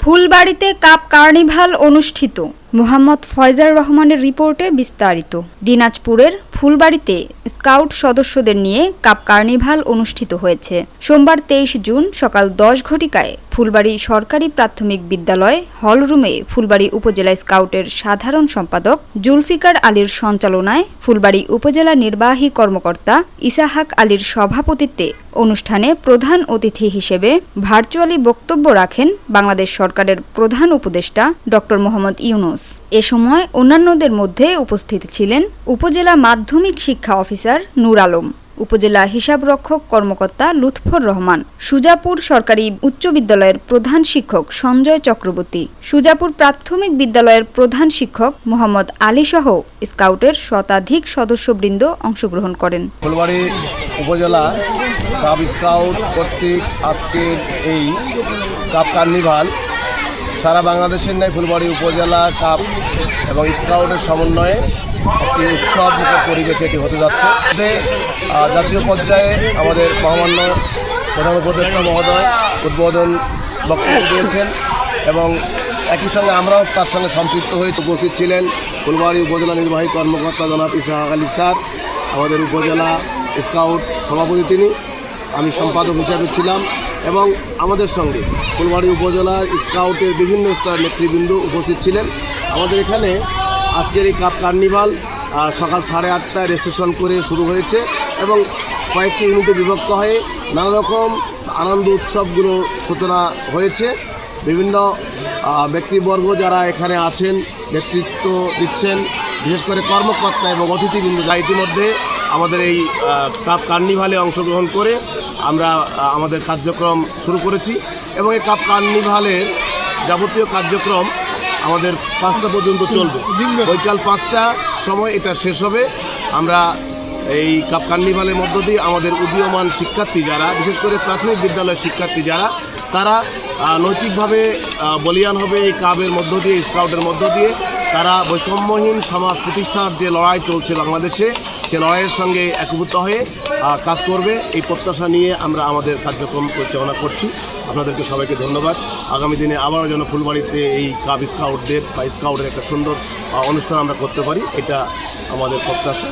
ফুলবাড়িতে cup carnival অনুষ্ঠিত। মোহাম্মদ ফয়জার রহমানের রিপোর্টে বিস্তারিত। দিনাজপুরের ফুলবাড়িতে স্কাউট সদস্যদের নিয়ে কাপ কার্নিভাল অনুষ্ঠিত হয়েছে। সোমবার 23 জুন সকাল 10 ঘটিকায় ফুলবাড়ি সরকারি প্রাথমিক বিদ্যালয় হলরুমে ফুলবাড়ি উপজেলা স্কাউটের সাধারণ সম্পাদক জুলফিকার আলীর সঞ্চালনায় ফুলবাড়ি উপজেলা নির্বাহী কর্মকর্তা ইসাহাক আলীর সভাপতিত্বে অনুষ্ঠানে প্রধান অতিথি হিসেবে ভার্চুয়ালি বক্তব্য রাখেন বাংলাদেশ সরকারের প্রধান উপদেষ্টা ড. মোহাম্মদ ইউনূস। এ সময় অন্যান্যদের মধ্যে উপস্থিত ছিলেন উপজেলা মাধ্যমিক শিক্ষা অফিসার নূর আলম, উপজেলা হিসাবরক্ষক কর্মকর্তা লুৎফর রহমান, সুজাপুর সরকারি উচ্চ বিদ্যালয়ের প্রধান শিক্ষক সঞ্জয় চক্রবর্তী, সুজাপুর প্রাথমিক বিদ্যালয়ের প্রধান শিক্ষক মোহাম্মদ আলী সহ স্কাউটের শতাধিক সদস্যবৃন্দ অংশগ্রহণ করেন। ফুলবাড়ি উপজেলা কাপ স্কাউট কর্তৃক আজকের এই কাপ কার্নিভাল সারা বাংলাদেশের ন্যায় ফুলবাড়ি উপজেলা কাপ এবং স্কাউটের সমন্বয়ে একটি উৎসব পরিবেশে এটি হতে যাচ্ছে। জাতীয় পর্যায়ে আমাদের মহামান্য প্রধান উপদেষ্টা মহোদয় উদ্বোধন বক্তব্য দিয়েছেন এবং একই সঙ্গে আমরাও তার সঙ্গে সম্পৃক্ত হয়েছে। উপস্থিত ছিলেন ফুলবাড়ি উপজেলা নির্বাহী কর্মকর্তা জনাব ইসাহাক আলী স্যার, আমাদের উপজেলা স্কাউট সভাপতি তিনি, আমি সম্পাদক হিসাবে ছিলাম এবং আমাদের সঙ্গে ফুলবাড়ি উপজেলার স্কাউটের বিভিন্ন স্তরের নেতৃবৃন্দ উপস্থিত ছিলেন। আমাদের এখানে আজকের এই কাপ কার্নিভাল সকাল 8:30টায় রেজিস্ট্রেশন করে শুরু হয়েছে এবং কয়েকটি ইউনিটে বিভক্ত হয়ে নানা রকম আনন্দ উৎসবগুলো সূচনা হয়েছে। বিভিন্ন ব্যক্তিবর্গ যারা এখানে আছেন, নেতৃত্ব দিচ্ছেন, বিশেষ করে কর্মকর্তা এবং অতিথিবৃন্দ যা ইতিমধ্যে আমাদের এই কাপ কার্নিভালে অংশগ্রহণ করে আমরা আমাদের কার্যক্রম শুরু করেছি এবং এই কাপ কার্নিভালের যাবতীয় কার্যক্রম আমাদের 5টা পর্যন্ত চলবে। বৈকাল 5টা সময় এটা শেষ হবে। আমরা এই কাপ কার্নিভালের মধ্য দিয়ে আমাদের উদীয়মান শিক্ষার্থী যারা, বিশেষ করে প্রাথমিক বিদ্যালয়ের শিক্ষার্থী যারা, তারা নৈতিকভাবে বলীয়ান হবে এই কাপের মধ্য দিয়ে, স্কাউটের মধ্য দিয়ে। তারা বৈষম্যহীন সমাজ প্রতিষ্ঠার যে লড়াই চলছে বাংলাদেশে, সে লড়াইয়ের সঙ্গে একীভূত হয়ে কাজ করবে, এই প্রত্যাশা নিয়ে আমরা আমাদের কার্যক্রম পরিচালনা করছি। আপনাদেরকে সবাইকে ধন্যবাদ। আগামী দিনে আবারও যেন ফুলবাড়িতে এই কাপ স্কাউটদের বা স্কাউটের একটা সুন্দর অনুষ্ঠান আমরা করতে পারি, এটা আমাদের প্রত্যাশা।